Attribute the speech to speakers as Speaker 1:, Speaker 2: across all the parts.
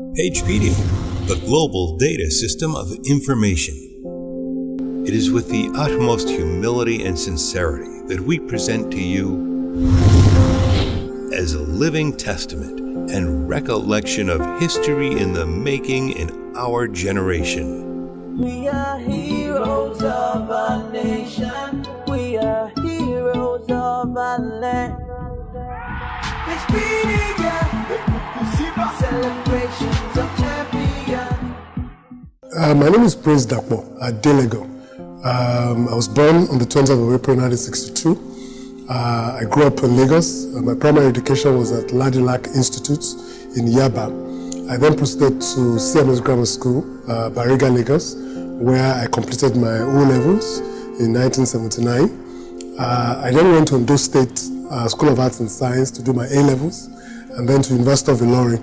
Speaker 1: Pagepedia, the global data system of information. It is with the utmost humility and sincerity that we present to you as a living testament and recollection of history in the making in our generation.
Speaker 2: We are heroes of our nation. We are heroes of our land. Pagepedia, celebrations of champions.
Speaker 3: My name is Adedapo, Adelegan. I was born on the 20th of April 1962. I grew up in Lagos. My primary education was at Ladilak Institute in Yaba. I then proceeded to CMS Grammar School, Bariga, Lagos, where I completed my O-levels in 1979. I then went to Ondo State School of Arts and Science to do my A-levels, and then to University of Ilorin,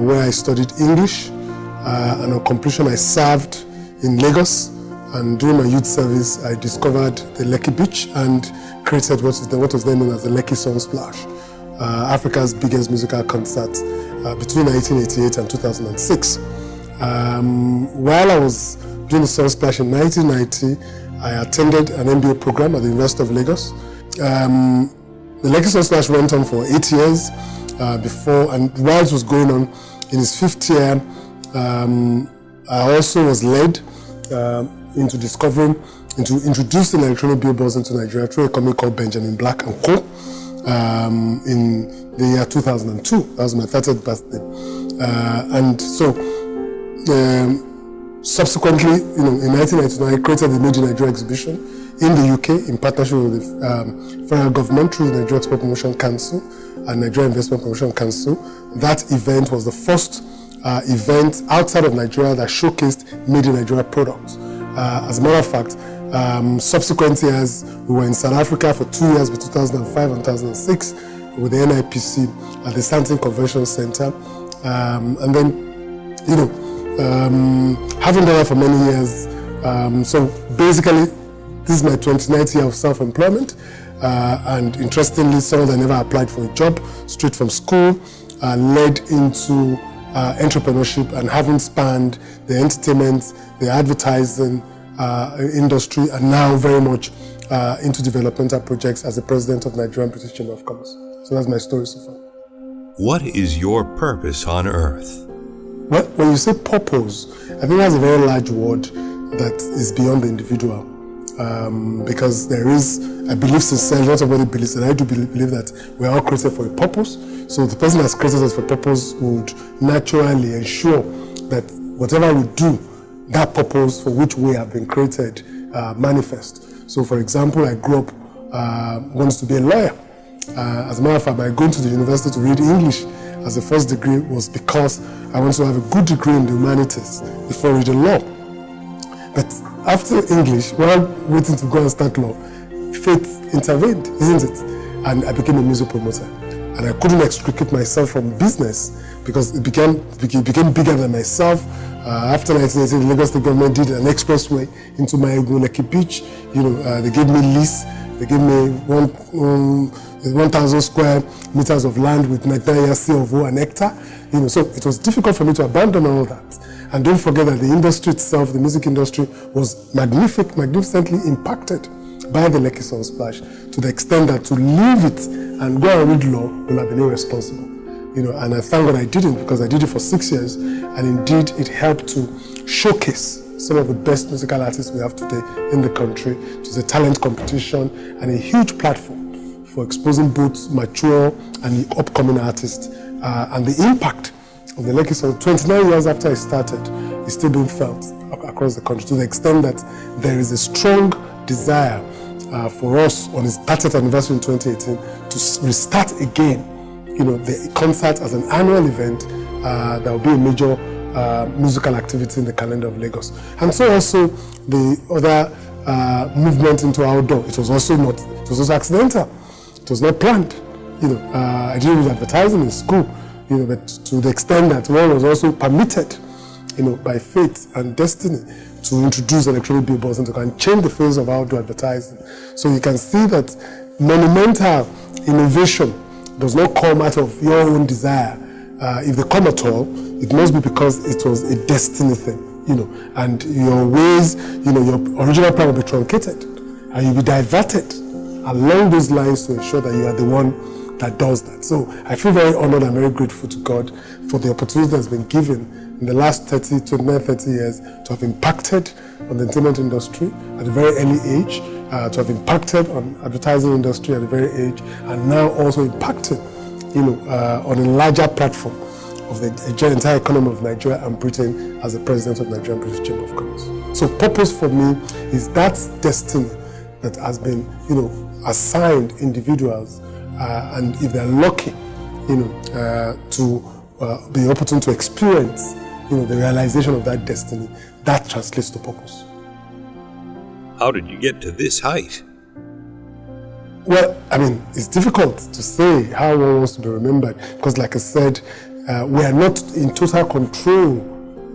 Speaker 3: where I studied English. And on completion, I served in Lagos. And during my youth service, I discovered the Lekki Beach and created what was then known as the Lekki Sunsplash, Africa's biggest musical concert between 1988 and 2006. While I was doing the Sunsplash in 1990, I attended an MBA program at the University of Lagos. The Lekki Sunsplash went on for 8 years before, and while it was going on, in his 5th year, I also was led into introducing electronic billboards into Nigeria through a company called Benjamin Black & Co. In the year 2002. That was my 30th birthday. And so, subsequently, in 1999, I created the Made in Nigeria exhibition in the UK in partnership with the federal government through the Nigeria Export Promotion Council and Nigeria Investment Promotion Council. That event was the first event outside of Nigeria that showcased Made in Nigeria products. As a matter of fact, subsequent years, we were in South Africa for 2 years, between 2005 and 2006, with the NIPC at the Stanton Convention Center. And then, having done that for many years, so basically, this is my 29th year of self-employment. And interestingly, someone that never applied for a job, straight from school, led into entrepreneurship, and having spanned the entertainment, the advertising industry, and now very much into developmental projects as the president of Nigerian-British Chamber of Commerce. So that's my story so far.
Speaker 1: What is your purpose on earth?
Speaker 3: Well, when you say purpose, I think that's a very large word that is beyond the individual. Because there is, I believe sincerely, not everybody believes, and I do believe that we are all created for a purpose. So the person that's created us for purpose would naturally ensure that whatever we do, that purpose for which we have been created manifest. So for example, I grew up wanting to be a lawyer. As a matter of fact, by going to the university to read English as a first degree was because I wanted to have a good degree in the humanities before reading law. But after English, while waiting to go and start law, fate intervened, isn't it? And I became a music promoter. And I couldn't extricate myself from business because it became bigger than myself. After 1980, the Lagos State government did an expressway into my Lekki Beach. They gave me lease. They gave me 1,000 square meters of land with 99 years COO an hectare. So it was difficult for me to abandon all that. And don't forget that the industry itself, the music industry, was magnificently impacted by the Lekki Sunsplash to the extent that to leave it and go and read law would have been irresponsible. And I thank God I didn't, because I did it for 6 years, and indeed it helped to showcase some of the best musical artists we have today in the country. It was a talent competition and a huge platform for exposing both mature and upcoming artists. And the impact of the Lekki Sunsplash, 29 years after I started, is still being felt across the country, to the extent that there is a strong desire for us on its 30th anniversary in 2018 to restart again, the concert as an annual event that will be a major musical activity in the calendar of Lagos. And so also the other movement into outdoor, it was also accidental. It was not planned. I did with advertising in school, but to the extent that one was also permitted, by fate and destiny, to introduce electronic billboards and to change the face of outdoor advertising. So you can see that monumental innovation does not come out of your own desire if they come at all, it must be because it was a destiny thing, and your ways, your original plan will be truncated, and you'll be diverted along those lines to ensure that you are the one that does that. So I feel very honored and very grateful to God for the opportunity that's been given in the last 29, 30 years to have impacted on the entertainment industry at a very early age, to have impacted on advertising industry at a very age, and now also impacting, on a larger platform of the entire economy of Nigeria and Britain as the president of Nigerian-British Chamber of Commerce. So purpose for me is that destiny that has been, assigned individuals, and if they're lucky, to be opportune to experience, the realization of that destiny, that translates to purpose.
Speaker 1: How did you get to this height?
Speaker 3: Well, it's difficult to say how one wants to be remembered because, like I said, we are not in total control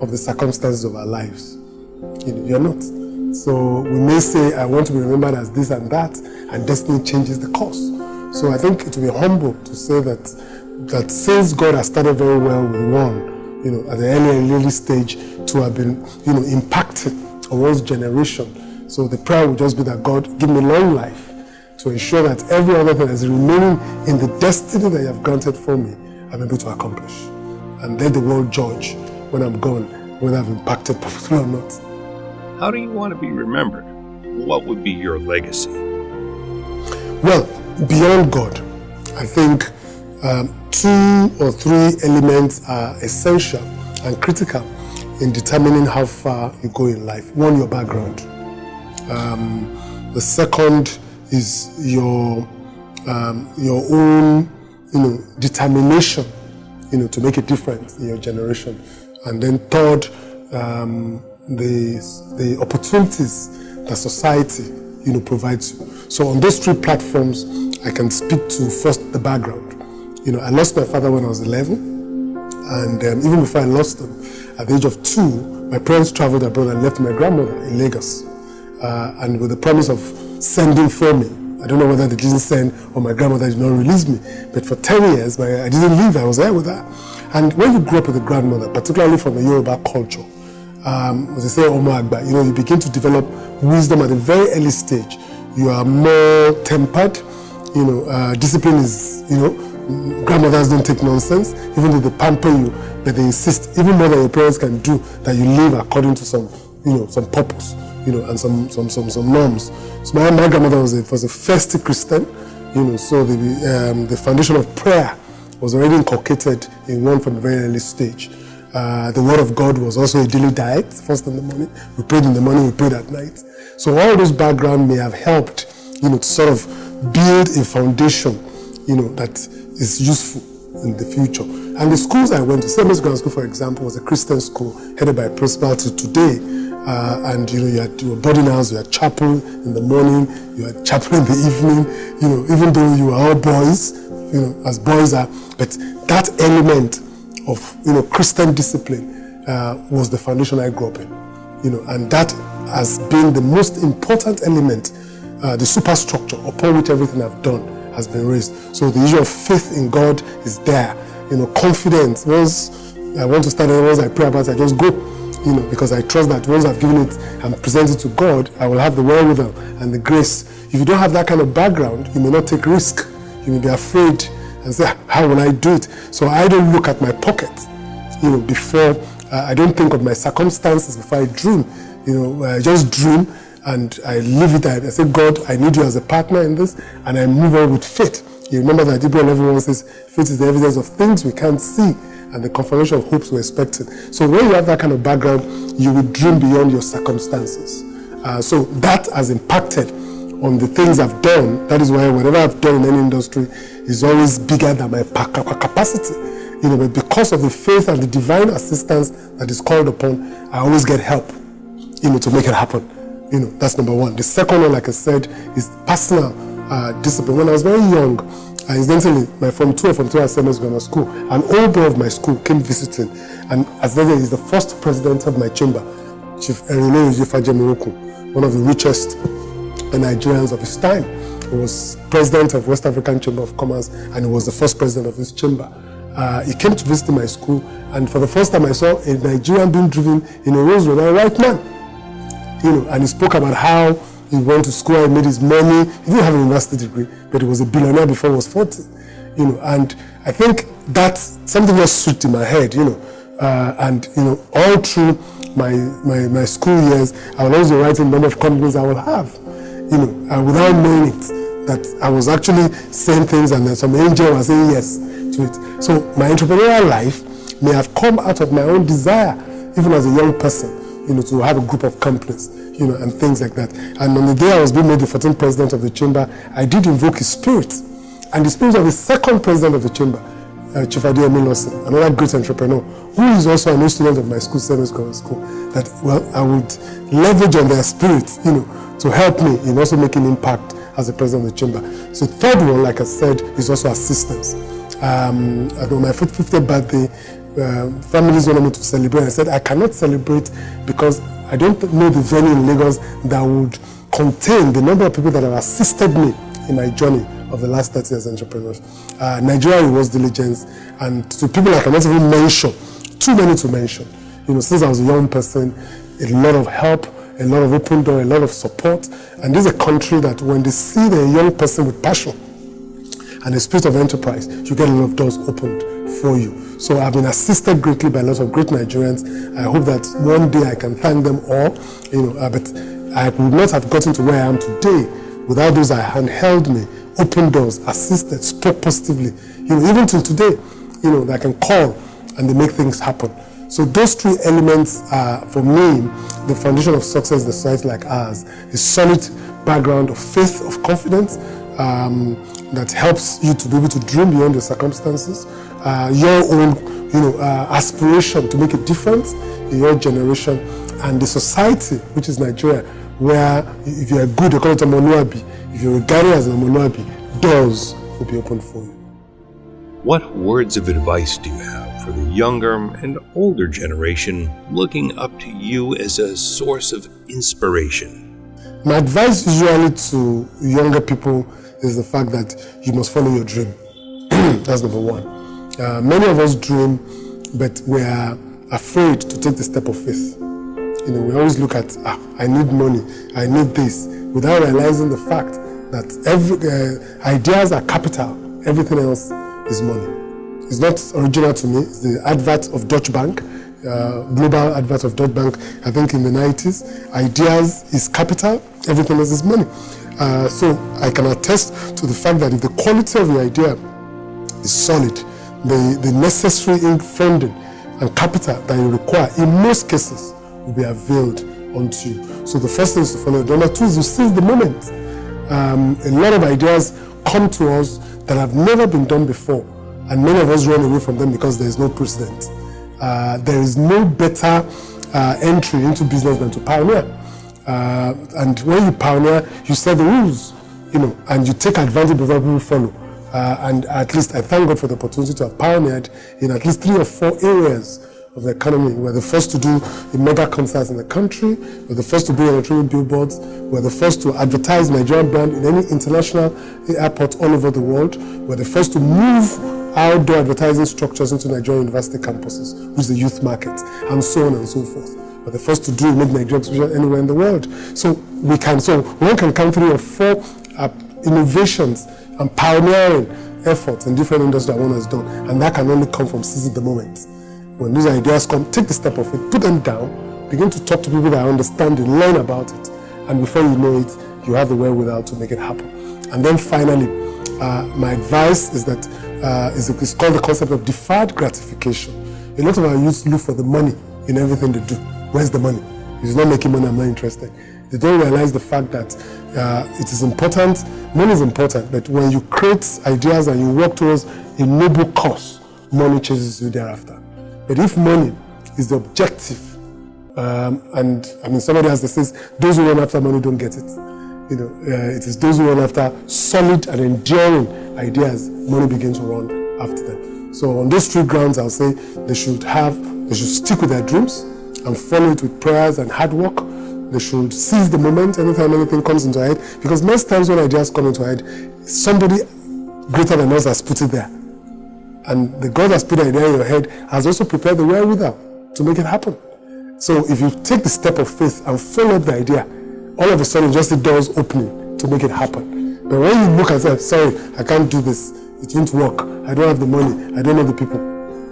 Speaker 3: of the circumstances of our lives. You're not. So we may say, I want to be remembered as this and that, and destiny changes the course. So I think it will be humble to say that since God has started very well with one, at the early stage, to have been, impacting on one's generation. So the prayer will just be that God give me long life to ensure that every other thing is remaining in the destiny that you have granted for me, I'm able to accomplish. And let the world judge when I'm gone, whether I've impacted purposefully or not.
Speaker 1: How do you want to be remembered? What would be your legacy?
Speaker 3: Well, beyond God, I think 2 or 3 elements are essential and critical in determining how far you go in life. One, your background. The second is your own, determination, to make a difference in your generation. And then third, the opportunities that society, provides you. So on those 3 platforms, I can speak to first the background. I lost my father when I was 11, and even before I lost him, at the age of 2, my parents traveled abroad and left my grandmother in Lagos, and with the promise of sending for me. I don't know whether they didn't send or my grandmother did not release me, but for 10 years, I didn't leave, I was there with her. And when you grew up with a grandmother, particularly from the Yoruba culture, as they say, Omo Agba, you begin to develop wisdom at a very early stage. You are more tempered, discipline is, grandmothers don't take nonsense, even though they pamper you, but they insist, even more than your parents can do, that you live according to some, some purpose, and some norms. So my grandmother was a first Christian, so the foundation of prayer was already inculcated in one from a very early stage. The word of God was also a daily diet, first in the morning. We prayed in the morning, we prayed at night. So all those background may have helped, to sort of build a foundation, that is useful in the future. And the schools I went to, St. Grammar School, for example, was a Christian school headed by a principal till today. And you had your boarding house, you had chapel in the morning, you had chapel in the evening, even though you were all boys, as boys are, but that element of Christian discipline was the foundation I grew up in, and that has been the most important element, the superstructure upon which everything I've done has been raised. So the issue of faith in God is there, confidence. Once I want to start, once I pray about it, I just go, because I trust that once I've given it and presented it to God, I will have the wherewithal and the grace. If you don't have that kind of background, you may not take risk. You may be afraid and say, how will I do it? So I don't look at my pocket, before, I don't think of my circumstances before I dream. I just dream and I leave it. I say, God, I need you as a partner in this, and I move on with faith. You remember that Hebrews 11:1 says, faith is the evidence of things we can't see and the confirmation of hopes we're expecting. So when you have that kind of background, you will dream beyond your circumstances. So that has impacted on the things I've done. That is why whatever I've done in any industry is always bigger than my capacity. But because of the faith and the divine assistance that is called upon, I always get help, to make it happen. That's number one. The second one, like I said, is personal discipline. When I was very young, incidentally, my Form 2 at St. Grammar School, an old boy of my school came visiting, and as then he's the first president of my chamber, Chief Erilo Ejifajemiroku, one of the richest Nigerians of his time. He was president of West African Chamber of Commerce, and he was the first president of this chamber. He came to visit my school, and for the first time I saw a Nigerian being driven in a Rolls Royce by a white man. And he spoke about how he went to school and made his money. He didn't have a university degree, but he was a billionaire before he was 40. And I think that's something just switched in my head, all through my school years, I will always be writing the number of companies I will have, without knowing it, that I was actually saying things and then some angel was saying yes to it. So my entrepreneurial life may have come out of my own desire, even as a young person, to have a group of companies, and things like that. And on the day I was being made the 14th president of the chamber, I did invoke his spirit, and the spirit of the second president of the chamber, Chief Adedapo Lawson, another great entrepreneur, who is also an old student of my school, Seven School, that, I would leverage on their spirit, to help me in also making impact as the president of the chamber. So third one, like I said, is also assistance. On my 50th birthday, families wanted me to celebrate. I said, I cannot celebrate because I don't know the venue in Lagos that would contain the number of people that have assisted me in my journey of the last 30 years as entrepreneurs. Nigeria Rewards Diligence, and to people I cannot even mention, too many to mention. Since I was a young person, a lot of help, a lot of open door, a lot of support. And this is a country that when they see the young person with passion and a spirit of enterprise, you get a lot of doors opened for you. So I've been assisted greatly by lots of great Nigerians. I hope that one day I can thank them all, but I would not have gotten to where I am today without those that handheld me, opened doors, assisted, spoke positively. Even till today, that I can call and they make things happen. So those three elements are, for me, the foundation of success in a society like ours. A solid background of faith, of confidence, that helps you to be able to dream beyond your circumstances, your own, aspiration to make a difference in your generation, and the society, which is Nigeria, where if you are good, they call it a Omoluabi. If you're regarded as a Omoluabi, doors will be opened for you.
Speaker 1: What words of advice do you have for the younger and older generation looking up to you as a source of inspiration?
Speaker 3: My advice usually to younger people is the fact that you must follow your dream. That's number one. Many of us dream, but we are afraid to take the step of faith. We always look at, I need money, I need this, without realizing the fact that ideas are capital, everything else is money. It's not original to me. It's the advert of Deutsche Bank, global advert of Deutsche Bank, I think in the 90s. Ideas is capital, everything else is money. So I can attest to the fact that if the quality of your idea is solid, the necessary funding and capital that you require, in most cases, will be availed unto you. So the first thing is to follow. Number two is to seize the moment. A lot of ideas come to us that have never been done before, and many of us run away from them because there is no precedent. There is no better entry into business than to pioneer. And when you pioneer, you set the rules, and you take advantage of what people follow. And at least I thank God for the opportunity to have pioneered in at least 3 or 4 areas of the economy. We're the first to do the mega concerts in the country. We're the first to build electronic billboards. We're the first to advertise Nigerian brand in any international airport all over the world. We're the first to move outdoor advertising structures into Nigerian university campuses, which is the youth market, and so on and so forth. We're the first to do mid-Nigeria exhibition anywhere in the world. So one can count 3 or 4 innovations and pioneering efforts in different industries that one has done, and that can only come from seizing the moment. When these ideas come, take the step of it, put them down, begin to talk to people that understand it, learn about it, and before you know it, you have the wherewithal to make it happen. And then finally, my advice is that it's called the concept of deferred gratification. A lot of our youth look for the money in everything they do. Where's the money? If it's not making money, I'm not interested. They don't realize the fact that it is important, money is important, but when you create ideas and you work towards a noble cause, money chases you thereafter. But if money is the objective, and somebody has to say, those who run after money don't get it. It is those who run after solid and enduring ideas, money begins to run after them. So on those 3 grounds, I'll say they should stick with their dreams and follow it with prayers and hard work. They should seize the moment anytime anything comes into our head, because most times when ideas come into our head, somebody greater than us has put it there. And the God that's put an idea in your head has also prepared the wherewithal to make it happen. So if you take the step of faith and follow up the idea, all of a sudden just the doors opening to make it happen. But when you look and say, sorry, I can't do this, it won't work, I don't have the money, I don't know the people,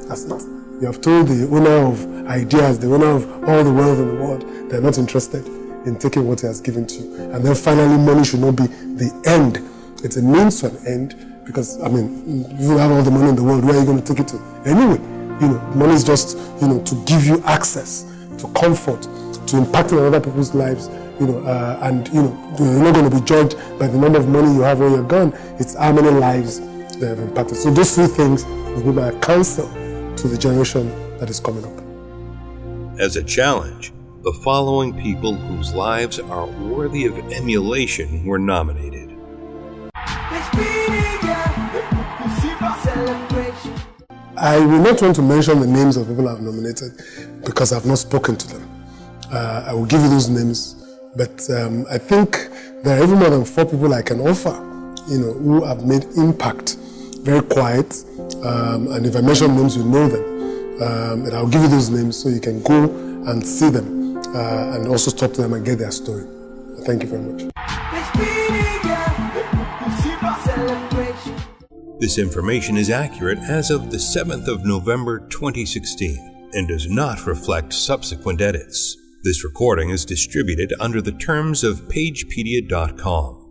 Speaker 3: that's it. You have told the owner of ideas, the owner of all the wealth in the world, they're not interested in taking what he has given to you. And then finally, money should not be the end. It's a means to an end, because, I mean, you have all the money in the world, where are you going to take it to? Anyway, money is just, to give you access to comfort, to impact on other people's lives, and, you're not going to be judged by the number of money you have when you're gone. It's how many lives they have impacted. So those three things will be my counsel to the generation that is coming up.
Speaker 1: As a challenge, the following people whose lives are worthy of emulation were nominated.
Speaker 3: I will not want to mention the names of people I've nominated because I've not spoken to them. I will give you those names, but I think there are even more than 4 people I can offer, who have made impact, very quiet, and if I mention names, you know them. And I'll give you those names so you can go and see them and also talk to them and get their story. Thank you very much.
Speaker 1: This information is accurate as of the 7th of November 2016 and does not reflect subsequent edits. This recording is distributed under the terms of Pagepedia.com.